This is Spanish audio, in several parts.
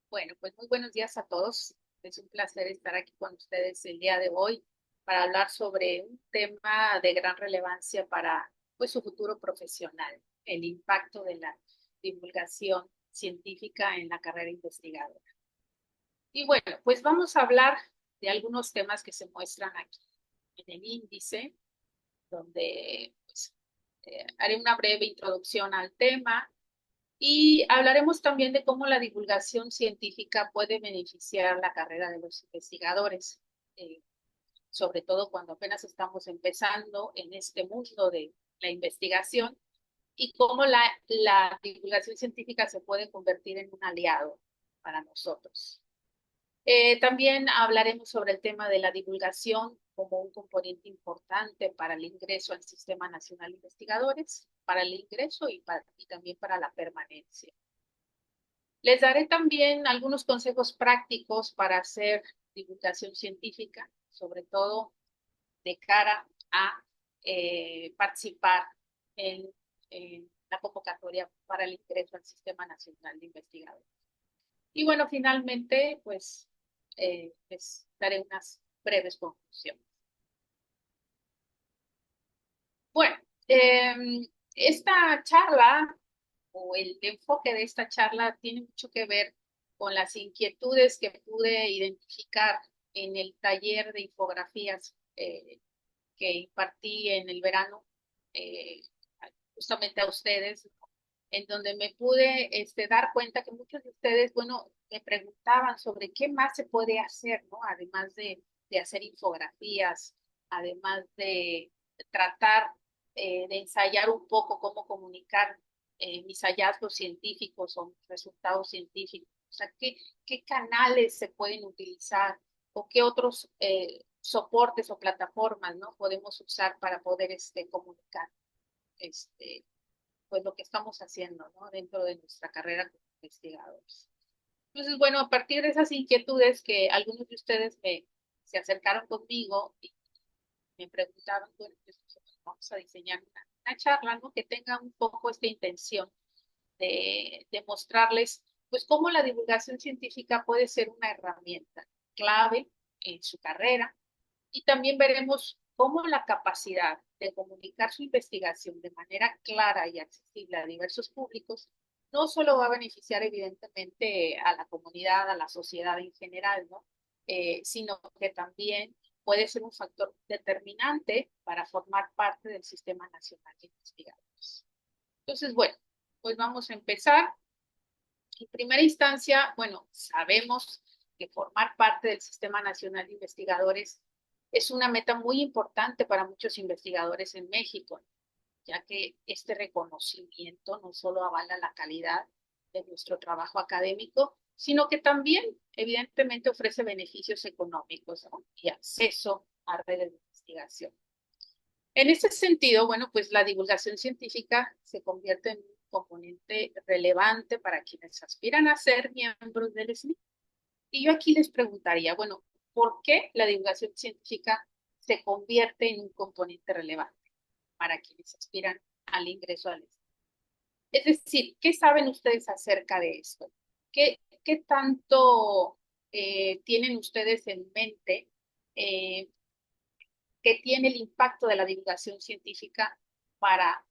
Bueno, pues muy buenos días a todos. Es un placer estar aquí con ustedes el día de hoy para hablar sobre un tema de gran relevancia para pues, su futuro profesional, el impacto de la divulgación científica en la carrera investigadora. Y bueno, pues vamos a hablar de algunos temas que se muestran aquí en el índice, donde pues, haré una breve introducción al tema y hablaremos también de cómo la divulgación científica puede beneficiar la carrera de los investigadores, eh, sobre todo cuando apenas estamos empezando en este mundo de la investigación y cómo la divulgación científica se puede convertir en un aliado para nosotros. También hablaremos sobre el tema de la divulgación como un componente importante para el ingreso al Sistema Nacional de Investigadores, para el ingreso y también para la permanencia. Les daré también algunos consejos prácticos para hacer divulgación científica, sobre todo de cara a participar en, en la convocatoria para el ingreso al Sistema Nacional de Investigadores. Y bueno, finalmente, pues les daré unas breves conclusiones. Bueno, esta charla o el enfoque de esta charla tiene mucho que ver con las inquietudes que pude identificar en el taller de infografías que impartí en el verano, eh, justamente a ustedes, en donde me pude dar cuenta que muchos de ustedes, bueno, me preguntaban sobre qué más se puede hacer, ¿no? Además de hacer infografías, además de tratar de ensayar un poco cómo comunicar mis hallazgos científicos o mis resultados científicos. O sea, qué canales se pueden utilizar o qué otros soportes o plataformas, ¿no? Podemos usar para poder comunicar este, pues lo que estamos haciendo, ¿no? Dentro de nuestra carrera como investigadores. Entonces, bueno, a partir de esas inquietudes que algunos de ustedes se acercaron conmigo y me preguntaban, bueno, pues vamos a diseñar una charla, ¿no? Que tenga un poco esta intención de mostrarles, pues, cómo la divulgación científica puede ser una herramienta clave en su carrera y también veremos cómo la capacidad de comunicar su investigación de manera clara y accesible a diversos públicos no solo va a beneficiar evidentemente a la comunidad, a la sociedad en general, ¿no? Sino que también puede ser un factor determinante para formar parte del Sistema Nacional de Investigadores. Entonces, bueno, pues vamos a empezar. En primera instancia, bueno, sabemos que formar parte del Sistema Nacional de Investigadores es una meta muy importante para muchos investigadores en México, ya que este reconocimiento no solo avala la calidad de nuestro trabajo académico, sino que también, evidentemente, ofrece beneficios económicos, ¿no? Y acceso a redes de investigación. En ese sentido, bueno, pues la divulgación científica se convierte en un componente relevante para quienes aspiran a ser miembros del SNI. Y yo aquí les preguntaría, bueno, ¿por qué la divulgación científica se convierte en un componente relevante para quienes aspiran al ingreso al SNI? Es decir, ¿qué saben ustedes acerca de esto? ¿Qué tanto tienen ustedes en mente que tiene el impacto de la divulgación científica para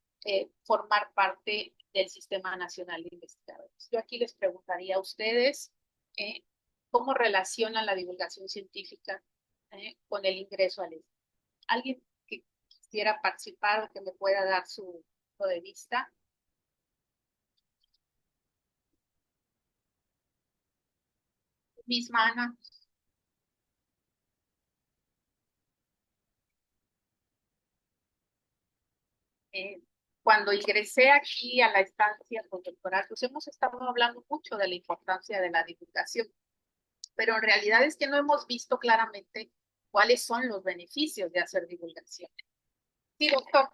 formar parte del Sistema Nacional de Investigadores? Yo aquí les preguntaría a ustedes eh, cómo relacionan la divulgación científica con el ingreso al SNI. ¿Alguien que quisiera participar o que me pueda dar su punto de vista? Misma Ana. eh, Cuando ingresé aquí a la estancia postdoctoral, pues hemos estado hablando mucho de la importancia de la divulgación, pero en realidad es que no hemos visto claramente cuáles son los beneficios de hacer divulgación. Sí, doctor,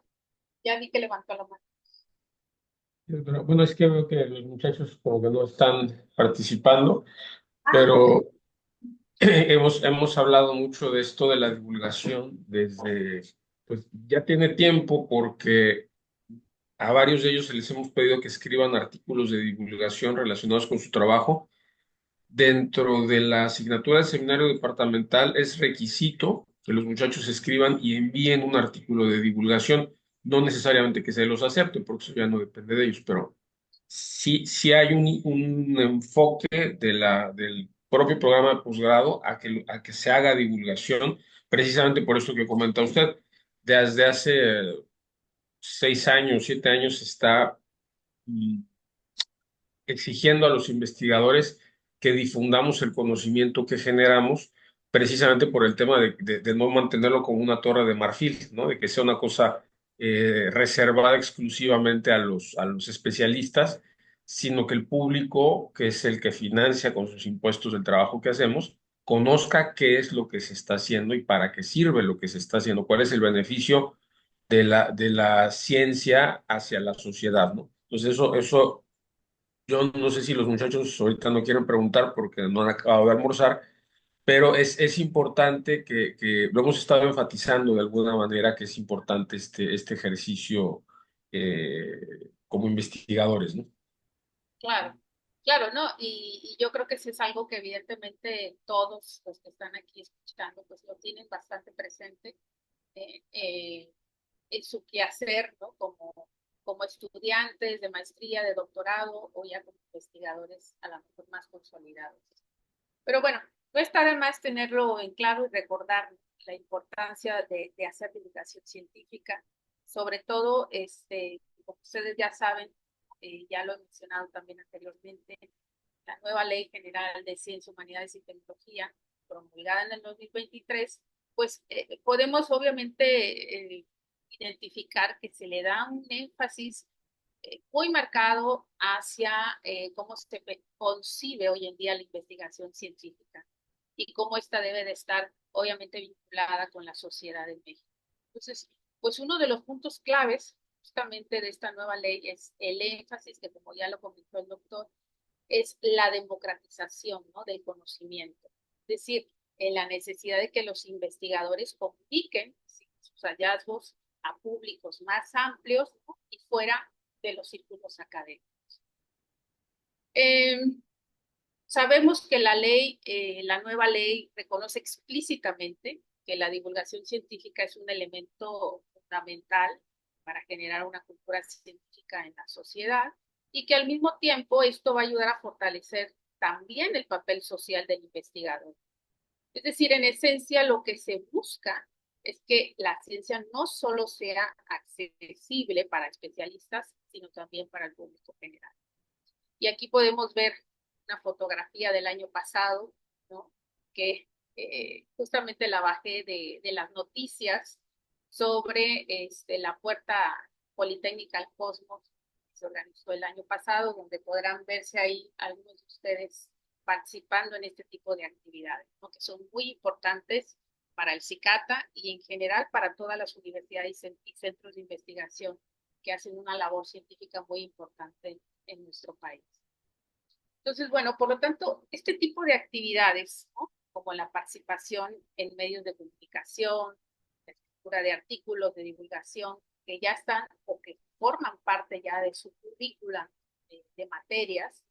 ya vi que levantó la mano. Pero, bueno, es que veo que los muchachos como que no están participando, Ah, ok. pero hemos hablado mucho de esto de la divulgación desde, pues ya tiene tiempo porque a varios de ellos se les hemos pedido que escriban artículos de divulgación relacionados con su trabajo dentro de la asignatura del seminario departamental es requisito que los muchachos escriban y envíen un artículo de divulgación, no necesariamente que se los acepten, porque eso ya no depende de ellos, pero sí hay un enfoque del propio programa de posgrado a que se haga divulgación, precisamente por esto que comenta usted. Desde hace 6 años, 7 años, se está mm, exigiendo a los investigadores que difundamos el conocimiento que generamos, precisamente por el tema de no mantenerlo como una torre de marfil, ¿no? De que sea una cosa reservada exclusivamente a los especialistas, sino que el público, que es el que financia con sus impuestos el trabajo que hacemos, conozca qué es lo que se está haciendo y para qué sirve lo que se está haciendo, cuál es el beneficio de la ciencia hacia la sociedad, ¿no? Entonces eso yo no sé si los muchachos ahorita no quieren preguntar porque no han acabado de almorzar, pero es importante que lo hemos estado enfatizando de alguna manera que es importante este ejercicio como investigadores, ¿no? Claro, claro, ¿no? Y yo creo que sí es algo que evidentemente todos los que están aquí escuchando, pues lo tienen bastante presente eh, eh, en su quehacer, ¿no? Como estudiantes de maestría, de doctorado o ya como investigadores a lo mejor más consolidados. Pero bueno, no está de más tenerlo en claro y recordar la importancia de hacer divulgación científica, sobre todo, como ustedes ya saben, ya lo he mencionado también anteriormente, la nueva Ley General de Ciencia, Humanidades y Tecnología, promulgada en el 2023, pues podemos obviamente identificar que se le da un énfasis muy marcado hacia cómo se concibe hoy en día la investigación científica y cómo esta debe de estar obviamente vinculada con la sociedad en México. Entonces, pues uno de los puntos claves justamente de esta nueva ley es el énfasis que, como ya lo comentó el doctor, es la democratización, ¿no? Del conocimiento. Es decir, en la necesidad de que los investigadores comuniquen sus hallazgos a públicos más amplios, ¿no? Y fuera de los círculos académicos. Eh, Sabemos que la nueva ley reconoce explícitamente que la divulgación científica es un elemento fundamental para generar una cultura científica en la sociedad y que al mismo tiempo esto va a ayudar a fortalecer también el papel social del investigador. Es decir, en esencia lo que se busca es que la ciencia no solo sea accesible para especialistas, sino también para el público general. Y aquí podemos ver una fotografía del año pasado, ¿no? Que justamente la bajé de las noticias sobre la puerta politécnica al Cosmos que se organizó el año pasado, donde podrán verse ahí algunos de ustedes participando en este tipo de actividades, ¿no? Que son muy importantes para el CICATA y en general para todas las universidades y centros de investigación que hacen una labor científica muy importante en nuestro país. Entonces, bueno, por lo tanto, este tipo de actividades, ¿no? Como la participación en medios de comunicación, la escritura de artículos de divulgación, que ya están o que forman parte ya de su currícula de materias,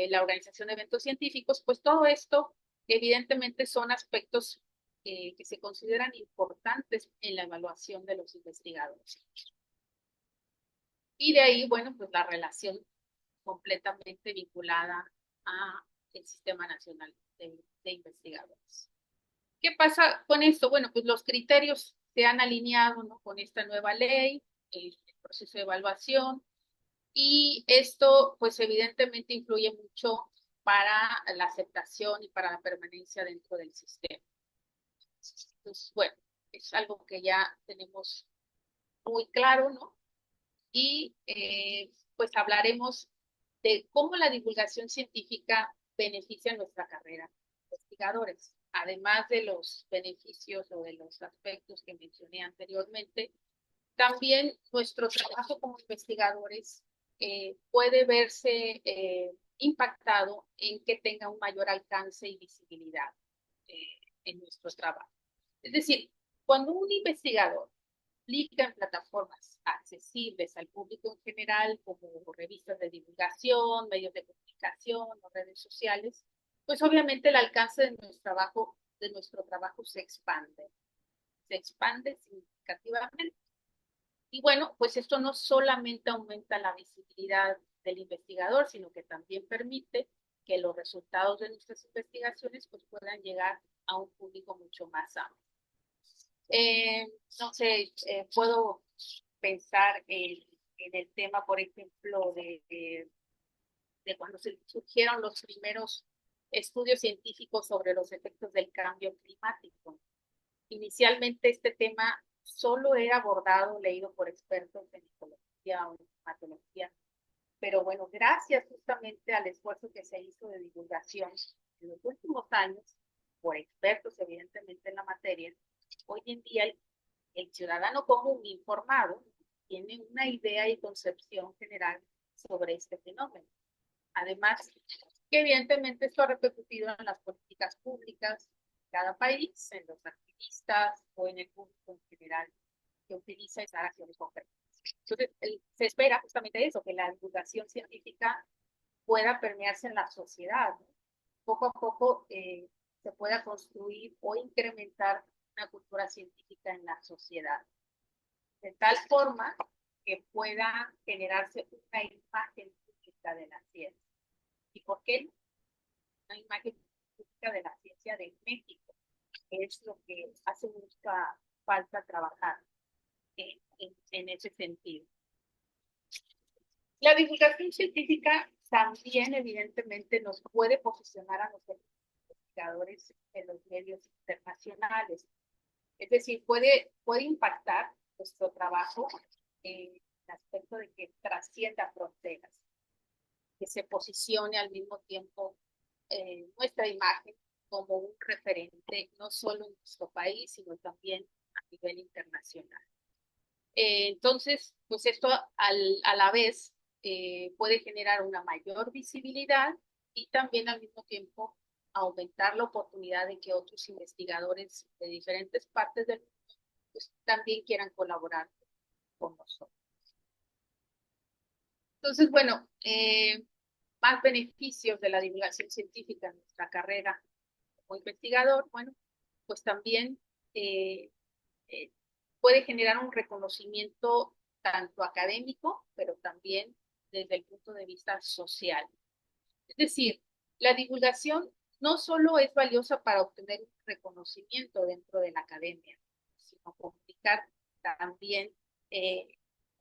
la organización de eventos científicos, pues todo esto evidentemente son aspectos que se consideran importantes en la evaluación de los investigadores. Y de ahí, bueno, pues la relación completamente vinculada a el Sistema Nacional de Investigadores. ¿Qué pasa con esto? Bueno, pues los criterios se han alineado, ¿no? Con esta nueva ley, el proceso de evaluación, y esto pues evidentemente influye mucho para la aceptación y para la permanencia dentro del sistema. Entonces, bueno, es algo que ya tenemos muy claro, ¿no? Y pues hablaremos de cómo la divulgación científica beneficia nuestra carrera de investigadores. Además de los beneficios o de los aspectos que mencioné anteriormente, también nuestro trabajo como investigadores puede verse impactado en que tenga un mayor alcance y visibilidad en nuestro trabajo. Es decir, cuando un investigador publica en plataformas accesibles al público en general, como revistas de divulgación, medios de comunicación o redes sociales, pues obviamente el alcance de nuestro trabajo se expande significativamente. Y bueno, pues esto no solamente aumenta la visibilidad del investigador, sino que también permite que los resultados de nuestras investigaciones pues, puedan llegar a un público mucho más amplio. No sé, puedo pensar en el tema, por ejemplo, de cuando se surgieron los primeros estudios científicos sobre los efectos del cambio climático. Inicialmente este tema solo era abordado, leído por expertos en ecología o en climatología, pero bueno, gracias justamente al esfuerzo que se hizo de divulgación en los últimos años, por expertos evidentemente en la materia, hoy en día el ciudadano común informado tiene una idea y concepción general sobre este fenómeno. Además, que evidentemente esto ha repercutido en las políticas públicas de cada país, en los activistas o en el público en general que utiliza esas acciones concretas. Entonces, se espera justamente eso, que la divulgación científica pueda permearse en la sociedad, ¿no? Poco a poco se pueda construir o incrementar una cultura científica en la sociedad, de tal forma que pueda generarse una imagen pública de la ciencia. ¿Y por qué no? Una imagen pública de la ciencia de México? Es lo que hace mucha falta trabajar en ese sentido. La divulgación científica también evidentemente nos puede posicionar a los investigadores en los medios internacionales. Es decir, puede impactar nuestro trabajo en el aspecto de que trascienda fronteras, que se posicione al mismo tiempo nuestra imagen como un referente no solo en nuestro país, sino también a nivel internacional. Entonces, pues esto a la vez puede generar una mayor visibilidad y también al mismo tiempo aumentar la oportunidad de que otros investigadores de diferentes partes del mundo pues, también quieran colaborar con nosotros. Entonces, bueno, más beneficios de la divulgación científica en nuestra carrera como investigador, bueno, pues también eh, eh, puede generar un reconocimiento tanto académico, pero también desde el punto de vista social. Es decir, la divulgación no solo es valiosa para obtener un reconocimiento dentro de la academia, sino comunicar también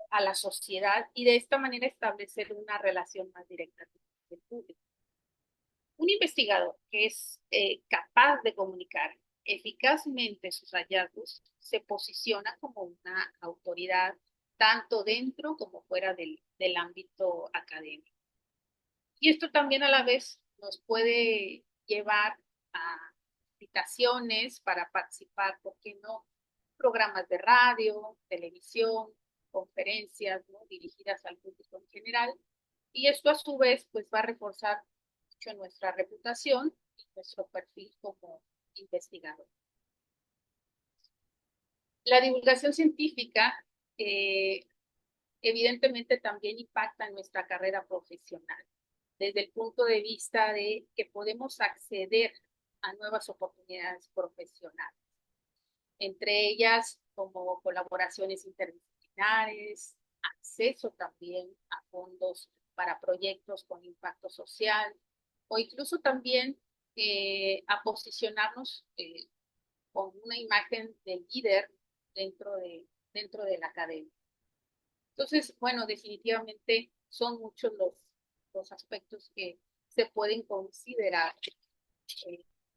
a la sociedad y de esta manera establecer una relación más directa con el público. Un investigador que es capaz de comunicar eficazmente sus hallazgos se posiciona como una autoridad tanto dentro como fuera del ámbito académico. Y esto también a la vez nos puede llevar a invitaciones para participar, ¿por qué no? Programas de radio, televisión, conferencias, ¿no? Dirigidas al público en general. Y esto a su vez pues va a reforzar mucho nuestra reputación y nuestro perfil como investigador. La divulgación científica evidentemente también impacta en nuestra carrera profesional, desde el punto de vista de que podemos acceder a nuevas oportunidades profesionales, entre ellas como colaboraciones interdisciplinares, acceso también a fondos para proyectos con impacto social o incluso también a posicionarnos con una imagen de líder dentro de la academia. Entonces, bueno, definitivamente son muchos los aspectos que se pueden considerar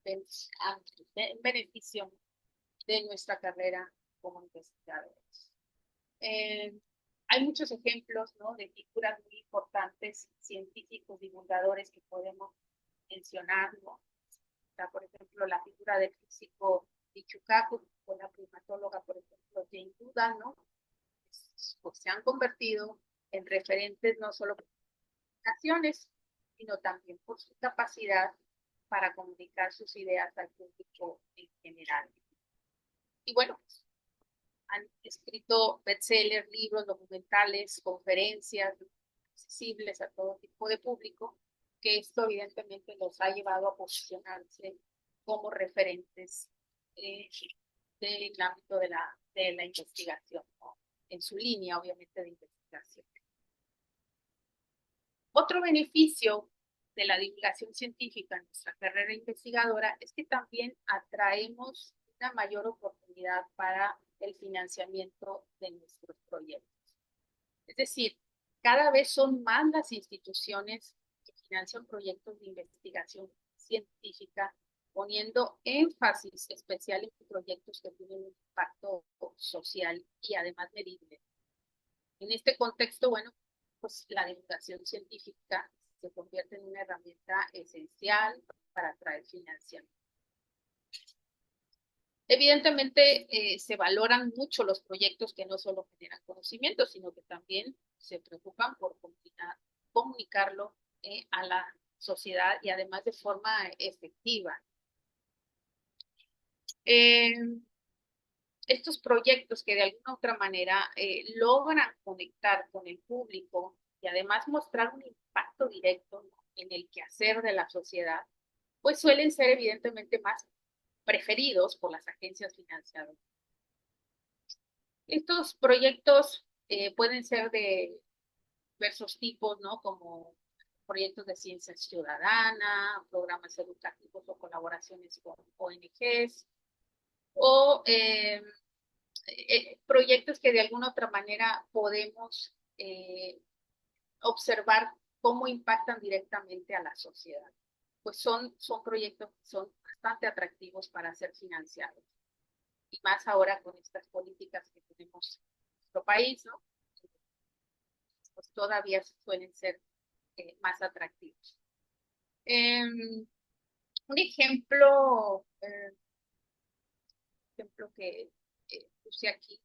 en beneficio de nuestra carrera como investigadores. Hay muchos ejemplos, ¿no? De figuras muy importantes, científicos, divulgadores que podemos mencionar, ¿no? Está, por ejemplo, la figura del físico Ichukaku, o la primatóloga, por ejemplo, Jane Goodall, ¿no? Pues, se han convertido en referentes no solo por sus naciones, sino también por su capacidad para comunicar sus ideas al público en general. Y bueno, han escrito bestsellers, libros, documentales, conferencias accesibles a todo tipo de público, que esto evidentemente los ha llevado a posicionarse como referentes del ámbito de la investigación, ¿no? En su línea, obviamente, de investigación. Otro beneficio de la divulgación científica en nuestra carrera investigadora es que también atraemos una mayor oportunidad para el financiamiento de nuestros proyectos. Es decir, cada vez son más las instituciones que financian proyectos de investigación científica, poniendo énfasis especial en proyectos que tienen un impacto social y además medible. En este contexto, bueno, pues la divulgación científica se convierte en una herramienta esencial para atraer financiamiento. Evidentemente, se valoran mucho los proyectos que no solo generan conocimiento, sino que también se preocupan por comunicarlo a la sociedad y además de forma efectiva. Estos proyectos que de alguna otra manera logran conectar con el público y además mostrar un impacto directo, ¿no?, en el quehacer de la sociedad, pues suelen ser evidentemente más preferidos por las agencias financiadoras. Estos proyectos pueden ser de diversos tipos, ¿no? Como proyectos de ciencia ciudadana, programas educativos o colaboraciones con ONGs, o proyectos que de alguna otra manera podemos observar cómo impactan directamente a la sociedad. Pues son proyectos que son bastante atractivos para ser financiados. Y más ahora con estas políticas que tenemos en nuestro país, ¿no? Pues todavía suelen ser más atractivos. Un ejemplo que puse aquí.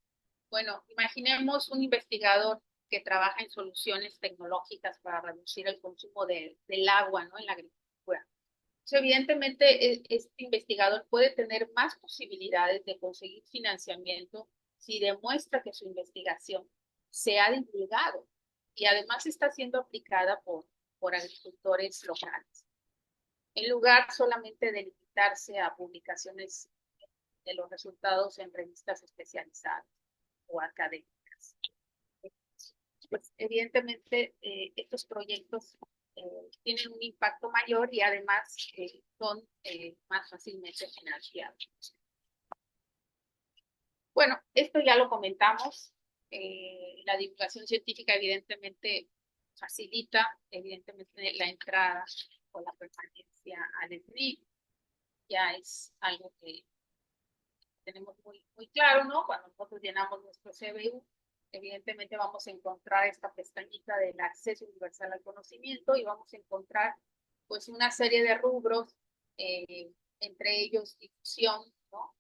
Bueno, imaginemos un investigador que trabaja en soluciones tecnológicas para reducir el consumo del agua, ¿no?, en la agricultura. Entonces, evidentemente, este investigador puede tener más posibilidades de conseguir financiamiento si demuestra que su investigación se ha divulgado y además está siendo aplicada por agricultores locales, en lugar solamente de limitarse a publicaciones de los resultados en revistas especializadas o académicas. Pues evidentemente estos proyectos tienen un impacto mayor y además son más fácilmente financiados. Bueno, esto ya lo comentamos. La divulgación científica evidentemente facilita evidentemente la entrada o la permanencia al SNI. Ya es algo que tenemos muy claro, ¿no? Cuando nosotros llenamos nuestro CBU, evidentemente vamos a encontrar esta pestañita del acceso universal al conocimiento y vamos a encontrar pues una serie de rubros, entre ellos difusión, ¿no?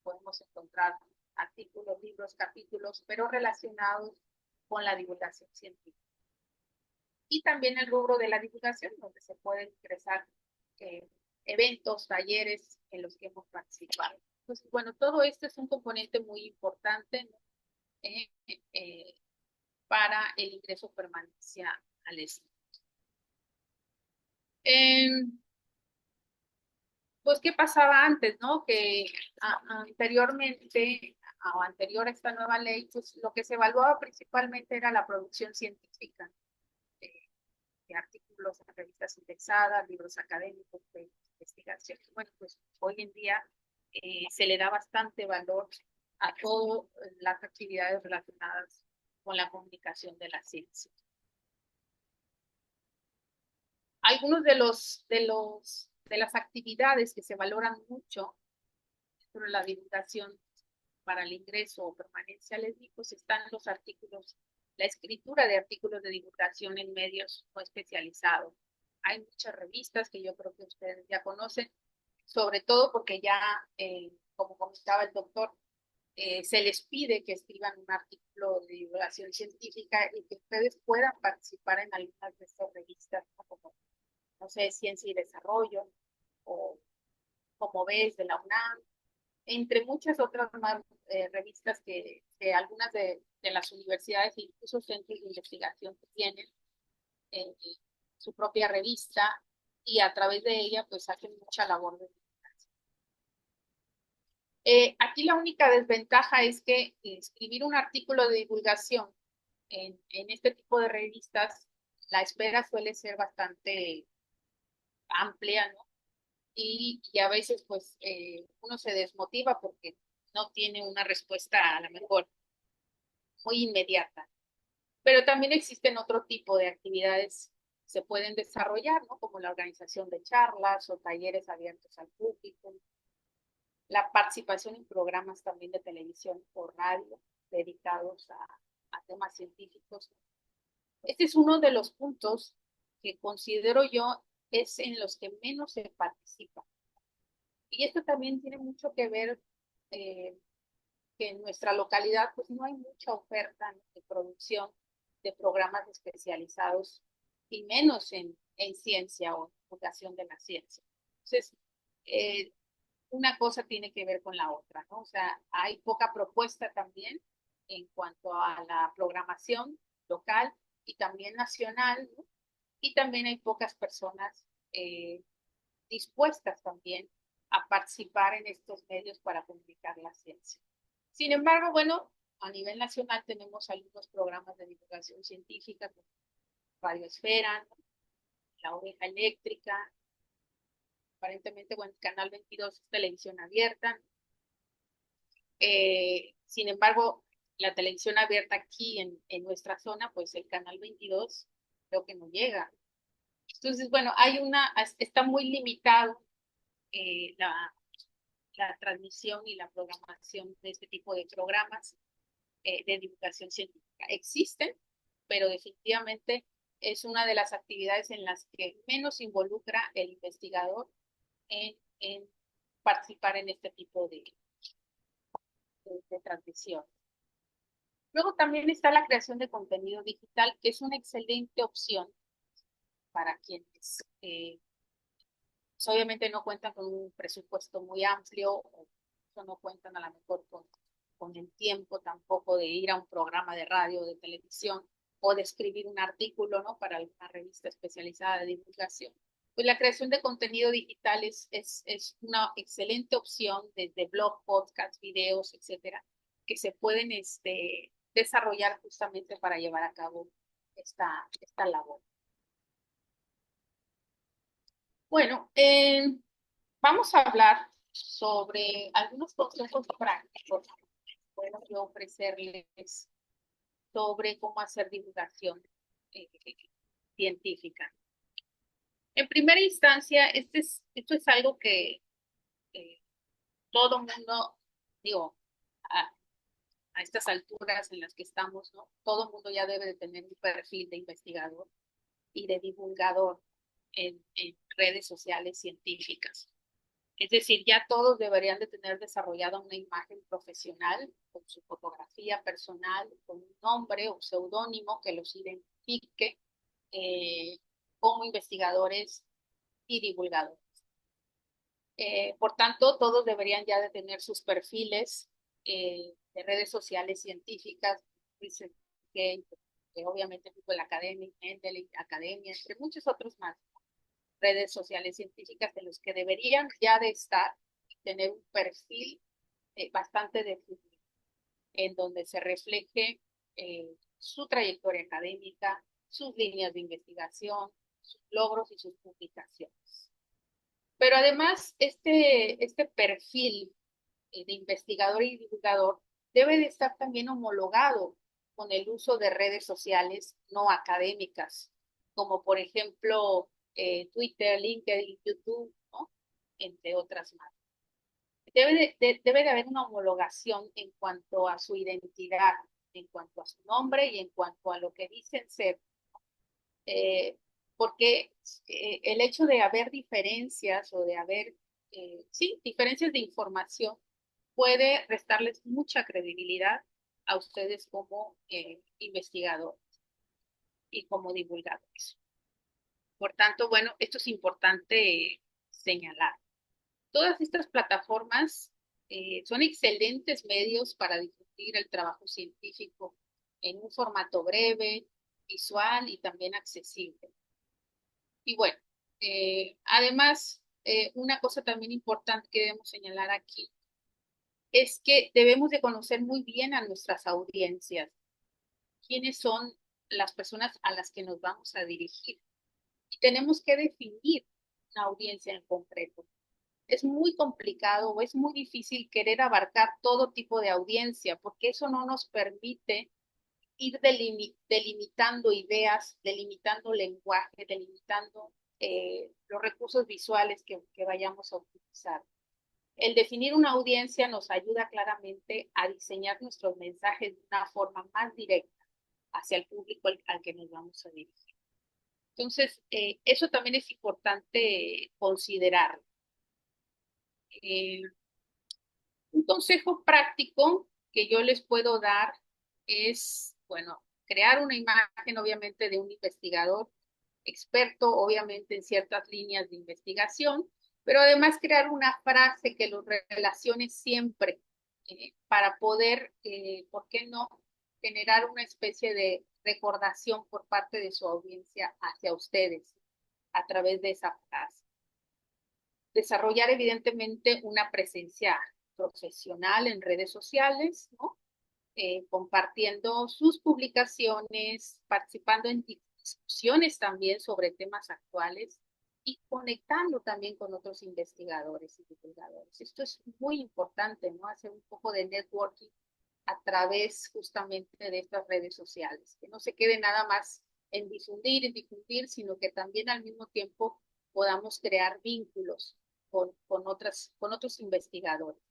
Podemos encontrar artículos, libros, capítulos, pero relacionados con la divulgación científica. Y también el rubro de la divulgación, donde se pueden ingresar eventos, talleres en los que hemos participado. Pues bueno, todo esto es un componente muy importante, ¿no?, para el ingreso o permanencia al SNI. Pues, ¿qué pasaba antes, no? Que anteriormente, o anterior a esta nueva ley, pues lo que se evaluaba principalmente era la producción científica, de artículos en revistas indexadas, libros académicos de investigación. Bueno, pues hoy en día se le da bastante valor a todas las actividades relacionadas con la comunicación de la ciencia. Algunos de las actividades que se valoran mucho dentro de la divulgación para el ingreso o permanencia al SNI, pues están los artículos, la escritura de artículos de divulgación en medios no especializados. Hay muchas revistas que yo creo que ustedes ya conocen, sobre todo porque ya, como comentaba el doctor, se les pide que escriban un artículo de divulgación científica y que ustedes puedan participar en algunas de estas revistas, ¿no?, como, no sé, Ciencia y Desarrollo, o como ves de la UNAM, entre muchas otras más revistas que algunas de las universidades e incluso centros de investigación que tienen eh, su propia revista y a través de ella pues hacen mucha labor de divulgación. Aquí la única desventaja es que escribir un artículo de divulgación en este tipo de revistas, la espera suele ser bastante amplia, ¿no? Y a veces pues uno se desmotiva porque no tiene una respuesta a lo mejor muy inmediata. Pero también existen otro tipo de actividades que se pueden desarrollar, ¿no? Como la organización de charlas o talleres abiertos al público, la participación en programas también de televisión o radio dedicados a temas científicos. Este es uno de los puntos que considero yo es en los que menos se participa. Y esto también tiene mucho que ver eh, que en nuestra localidad pues no hay mucha oferta, ¿no?, de producción de programas especializados y menos en ciencia o divulgación de la ciencia. Entonces, eh, una cosa tiene que ver con la otra, ¿no? O sea, hay poca propuesta también en cuanto a la programación local y también nacional, ¿no? Y también hay pocas personas dispuestas también a participar en estos medios para comunicar la ciencia. Sin embargo, bueno, a nivel nacional tenemos algunos programas de divulgación científica como Radio Esfera, ¿no?, La Oveja Eléctrica, aparentemente, bueno, el Canal 22 es televisión abierta. Sin embargo, la televisión abierta aquí en nuestra zona, pues el Canal 22 creo que no llega. Entonces, bueno, está muy limitado la transmisión y la programación de este tipo de programas de divulgación científica. Existen, pero definitivamente es una de las actividades en las que menos involucra el investigador en participar en este tipo de transmisión. Luego también está la creación de contenido digital, que es una excelente opción para quienes pues obviamente no cuentan con un presupuesto muy amplio o no cuentan a lo mejor con el tiempo tampoco de ir a un programa de radio o de televisión o de escribir un artículo, ¿no?, para alguna revista especializada de divulgación. Pues la creación de contenido digital es una excelente opción desde blog, podcast, videos, etcétera, que se pueden desarrollar justamente para llevar a cabo esta labor. Bueno, vamos a hablar sobre algunos consejos prácticos que puedo yo ofrecerles sobre cómo hacer divulgación eh, científica. En primera instancia, esto es algo que todo mundo, digo, a, a estas alturas en las que estamos, ¿no? Todo mundo ya debe de tener un perfil de investigador y de divulgador en redes sociales científicas. Es decir, ya todos deberían de tener desarrollada una imagen profesional con su fotografía personal, con un nombre o seudónimo que los identifique como investigadores y divulgadores. Por tanto, todos deberían ya de tener sus perfiles de redes sociales científicas, que obviamente Google Academy, Mendeley Academia, entre muchos otros más redes sociales científicas de los que deberían ya de estar y tener un perfil bastante definido, en donde se refleje su trayectoria académica, sus líneas de investigación, sus logros y sus publicaciones. Pero además, este perfil de investigador y divulgador debe de estar también homologado con el uso de redes sociales no académicas, como por ejemplo Twitter, LinkedIn, YouTube, ¿no?, entre otras más. Debe de haber una homologación en cuanto a su identidad, en cuanto a su nombre y en cuanto a lo que dicen ser. Eh, porque el hecho de haber diferencias o de haber, sí, diferencias de información puede restarles mucha credibilidad a ustedes como investigadores y como divulgadores. Por tanto, bueno, esto es importante señalar. Todas estas plataformas Son excelentes medios para difundir el trabajo científico en un formato breve, visual y también accesible. Y bueno, además, una cosa también importante que debemos señalar aquí es que debemos de conocer muy bien a nuestras audiencias, quiénes son las personas a las que nos vamos a dirigir. Y tenemos que definir una audiencia en concreto. Es muy complicado o es muy difícil querer abarcar todo tipo de audiencia, porque eso no nos permite ir delimitando ideas, delimitando lenguaje, delimitando los recursos visuales que vayamos a utilizar. El definir una audiencia nos ayuda claramente a diseñar nuestros mensajes de una forma más directa hacia el público al que nos vamos a dirigir. Entonces, eso también es importante considerar. Eh, un consejo práctico que yo les puedo dar es, bueno, crear una imagen obviamente de un investigador experto, obviamente en ciertas líneas de investigación, pero además crear una frase que los relacione siempre para poder, ¿por qué no?, generar una especie de recordación por parte de su audiencia hacia ustedes a través de esa frase. Desarrollar evidentemente una presencia profesional en redes sociales, ¿no? Compartiendo sus publicaciones, participando en discusiones también sobre temas actuales y conectando también con otros investigadores y divulgadores. Esto es muy importante, ¿no? Hacer un poco de networking a través justamente de estas redes sociales, que no se quede nada más en difundir, sino que también al mismo tiempo podamos crear vínculos con otros investigadores.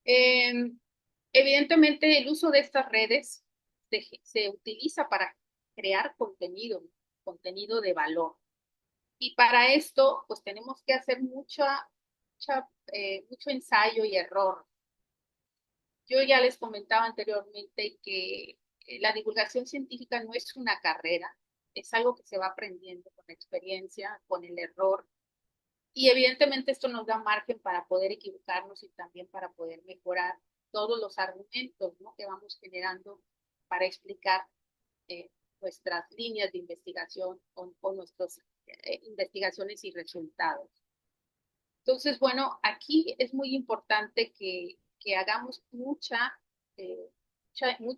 Eh, Evidentemente, el uso de estas redes se utiliza para crear contenido de valor. Y para esto, pues tenemos que hacer mucho ensayo y error. Yo ya les comentaba anteriormente que la divulgación científica no es una carrera, es algo que se va aprendiendo con la experiencia, con el error. Y evidentemente esto nos da margen para poder equivocarnos y también para poder mejorar todos los argumentos, ¿no?, que vamos generando para explicar eh, nuestras líneas de investigación o nuestras investigaciones y resultados. Entonces, bueno, aquí es muy importante que hagamos mucho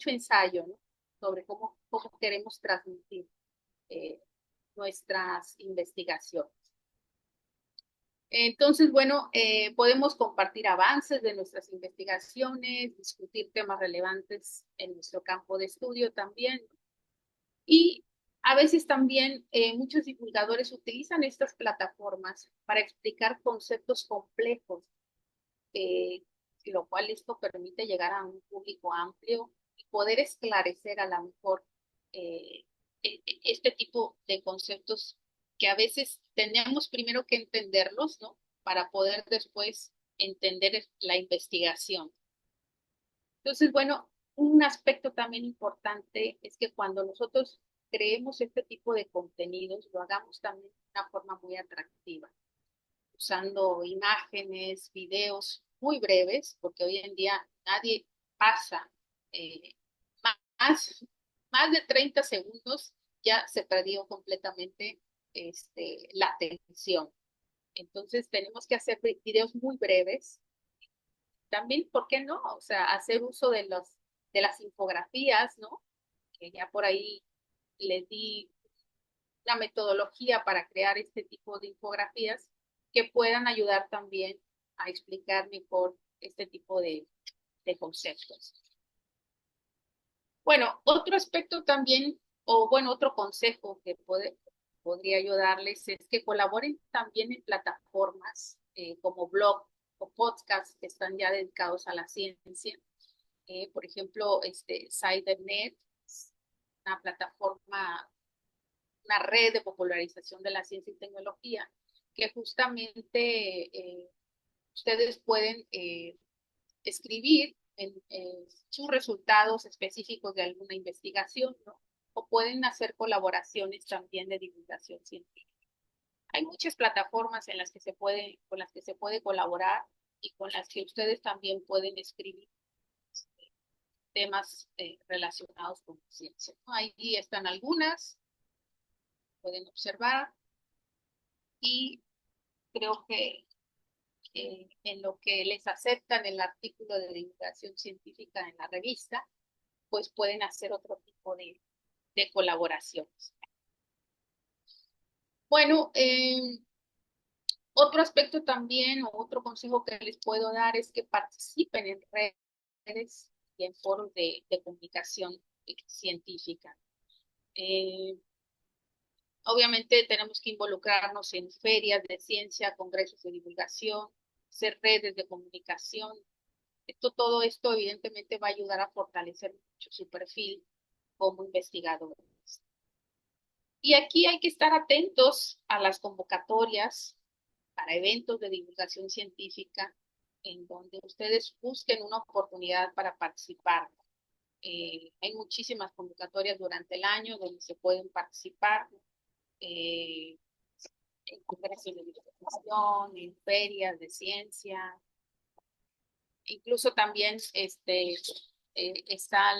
ensayo, ¿no?, sobre cómo queremos transmitir eh, nuestras investigaciones. Entonces, bueno, podemos compartir avances de nuestras investigaciones, discutir temas relevantes en nuestro campo de estudio también. Y a veces también muchos divulgadores utilizan estas plataformas para explicar conceptos complejos, eh, lo cual esto permite llegar a un público amplio y poder esclarecer a lo mejor eh, este tipo de conceptos que a veces tenemos primero que entenderlos, ¿no?, para poder después entender la investigación. Entonces, bueno, un aspecto también importante es que cuando nosotros creemos este tipo de contenidos, lo hagamos también de una forma muy atractiva, usando imágenes, videos muy breves, porque hoy en día nadie pasa eh, más, más de 30 segundos, ya se perdió completamente la atención. Entonces tenemos que hacer videos muy breves. También, ¿por qué no? O sea, hacer uso de las infografías, ¿no? Que ya por ahí les di la metodología para crear este tipo de infografías que puedan ayudar también a explicar mejor este tipo de conceptos. Bueno, otro aspecto también, o bueno, otro consejo que podría ayudarles es que colaboren también en plataformas como blog o podcast que están ya dedicados a la ciencia. Por ejemplo, SciDevNet, una plataforma, una red de popularización de la ciencia y tecnología, que justamente ustedes pueden escribir sus resultados específicos de alguna investigación, ¿no? O pueden hacer colaboraciones también de divulgación científica. Hay muchas plataformas con las que se puede colaborar y con las que ustedes también pueden escribir temas relacionados con ciencia, ¿no? Ahí están algunas, pueden observar, y creo que en lo que les aceptan el artículo de divulgación científica en la revista, pues pueden hacer otro tipo de colaboraciones. Bueno, otro aspecto también, o otro consejo que les puedo dar es que participen en redes y en foros de comunicación científica. Obviamente tenemos que involucrarnos en ferias de ciencia, congresos de divulgación, hacer redes de comunicación. Todo esto evidentemente va a ayudar a fortalecer mucho su perfil como investigadores. Y aquí hay que estar atentos a las convocatorias para eventos de divulgación científica en donde ustedes busquen una oportunidad para participar. Hay muchísimas convocatorias durante el año donde se pueden participar. Eh, en congresos de divulgación, en ferias de ciencia, incluso también está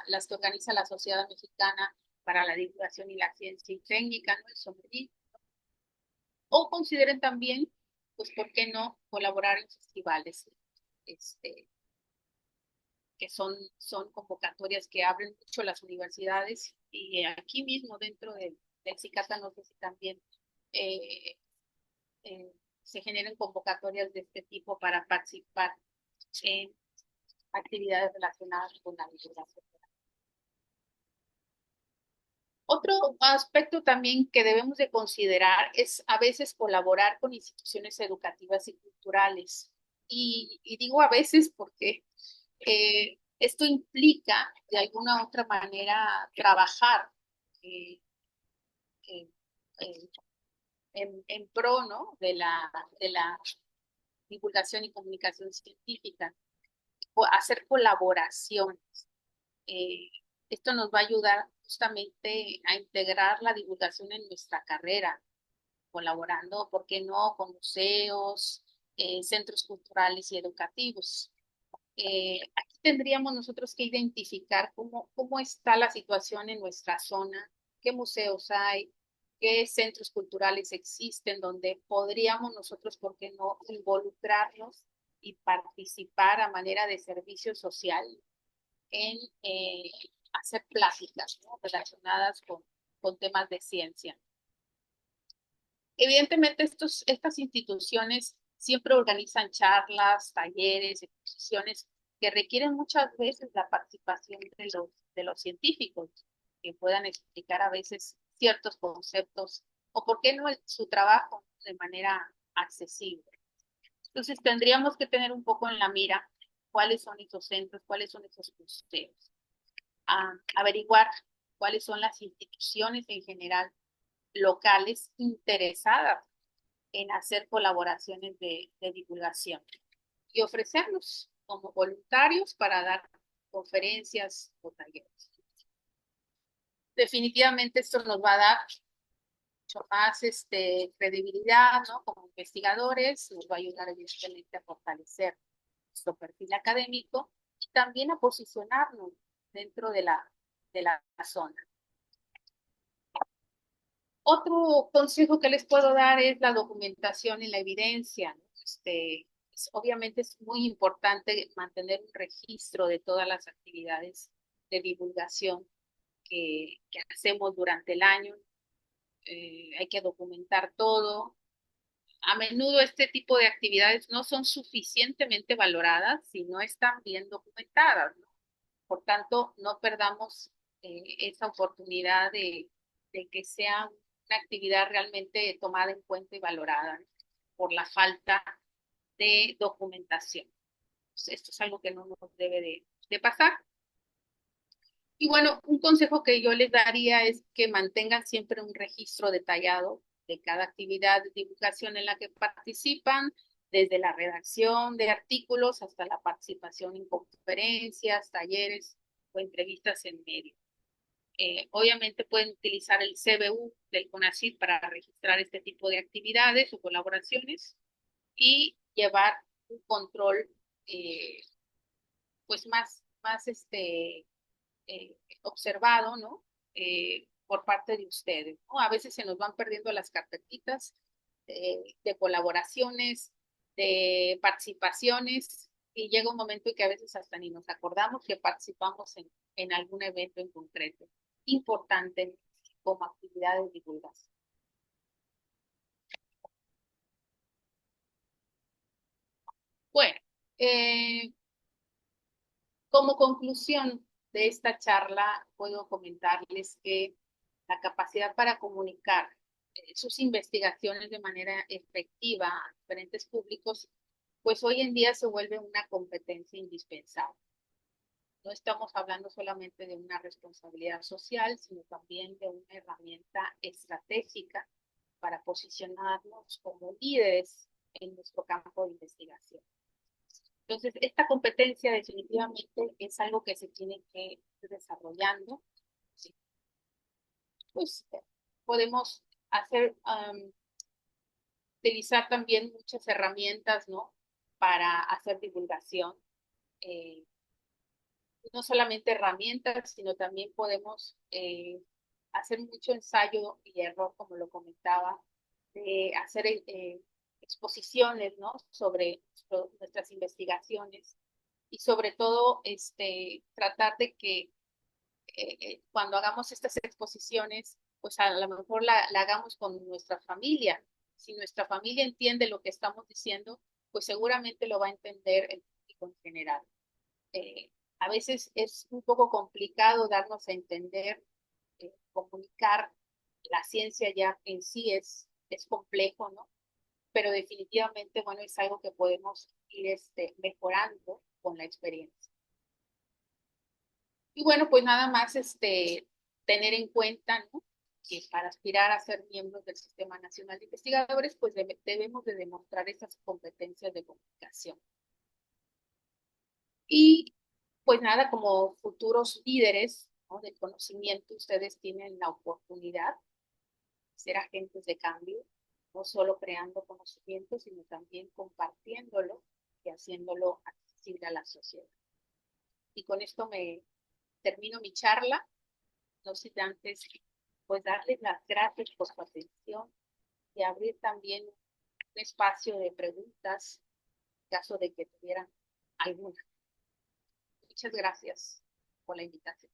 las que organiza la Sociedad Mexicana para la Divulgación y la Ciencia y Técnica, ¿no? El SOMEDI. O consideren también, pues, ¿por qué no colaborar en festivales? Este, que son convocatorias que abren mucho las universidades, y aquí mismo dentro del CICATA, no sé si también eh, eh, se generen convocatorias de este tipo para participar en actividades relacionadas con la divulgación. Otro aspecto también que debemos de considerar es a veces colaborar con instituciones educativas y culturales. Y digo a veces porque esto implica de alguna u otra manera trabajar eh, eh, eh, en pro, ¿no? de la divulgación y comunicación científica, o hacer colaboraciones. Eh, Esto nos va a ayudar justamente a integrar la divulgación en nuestra carrera, colaborando, ¿por qué no?, con museos, centros culturales y educativos. Aquí tendríamos nosotros que identificar cómo está la situación en nuestra zona, qué museos hay, qué centros culturales existen, donde podríamos nosotros, ¿por qué no?, involucrarnos y participar a manera de servicio social en hacer pláticas, ¿no?, relacionadas con temas de ciencia. Evidentemente, estas instituciones siempre organizan charlas, talleres, exposiciones que requieren muchas veces la participación de los científicos, que puedan explicar a veces ciertos conceptos, o por qué no su trabajo de manera accesible. Entonces tendríamos que tener un poco en la mira cuáles son esos centros, cuáles son esos museos, averiguar cuáles son las instituciones en general locales interesadas en hacer colaboraciones de divulgación y ofrecernos como voluntarios para dar conferencias o talleres. Definitivamente esto nos va a dar mucho más credibilidad, ¿no?, como investigadores, nos va a ayudar evidentemente a fortalecer nuestro perfil académico y también a posicionarnos dentro de la zona. Otro consejo que les puedo dar es la documentación y la evidencia, ¿no? Obviamente es muy importante mantener un registro de todas las actividades de divulgación que hacemos durante el año. Hay que documentar todo. A menudo este tipo de actividades no son suficientemente valoradas si no están bien documentadas, ¿no? Por tanto, no perdamos esa oportunidad de que sea una actividad realmente tomada en cuenta y valorada, ¿no?, por la falta de documentación. Pues esto es algo que no nos debe de pasar. Y bueno, un consejo que yo les daría es que mantengan siempre un registro detallado de cada actividad de divulgación en la que participan, desde la redacción de artículos hasta la participación en conferencias, talleres o entrevistas en medios. Obviamente pueden utilizar el CBU del CONACYT para registrar este tipo de actividades o colaboraciones y llevar un control pues más observado, ¿no? Por parte de ustedes, ¿no? A veces se nos van perdiendo las carpetitas de colaboraciones, de participaciones, y llega un momento en que a veces hasta ni nos acordamos que participamos en algún evento en concreto, importante como actividad de divulgación. Bueno, como conclusión de esta charla, puedo comentarles que la capacidad para comunicar sus investigaciones de manera efectiva a diferentes públicos, pues hoy en día se vuelve una competencia indispensable. No estamos hablando solamente de una responsabilidad social, sino también de una herramienta estratégica para posicionarnos como líderes en nuestro campo de investigación. Entonces, esta competencia definitivamente es algo que se tiene que ir desarrollando. ¿Sí? Pues podemos hacer, utilizar también muchas herramientas, ¿no? Para hacer divulgación. Eh, no solamente herramientas, sino también podemos hacer mucho ensayo y error, como lo comentaba, de hacer exposiciones, ¿no? Sobre nuestras investigaciones y sobre todo tratar de que cuando hagamos estas exposiciones, pues a lo mejor la hagamos con nuestra familia. Si nuestra familia entiende lo que estamos diciendo, pues seguramente lo va a entender el público en general. Eh, a veces es un poco complicado darnos a entender, comunicar la ciencia ya en sí es complejo, ¿no? Pero definitivamente, bueno, es algo que podemos ir mejorando con la experiencia. Y bueno, pues nada más tener en cuenta, ¿no? Que para aspirar a ser miembros del Sistema Nacional de Investigadores, pues debemos de demostrar esas competencias de comunicación. Y pues nada, como futuros líderes, ¿no? Del conocimiento, ustedes tienen la oportunidad de ser agentes de cambio, no solo creando conocimiento, sino también compartiéndolo y haciéndolo accesible a la sociedad. Y con esto me termino mi charla. No sin antes, pues darles las gracias por su atención y abrir también un espacio de preguntas en caso de que tuvieran alguna. Muchas gracias por la invitación.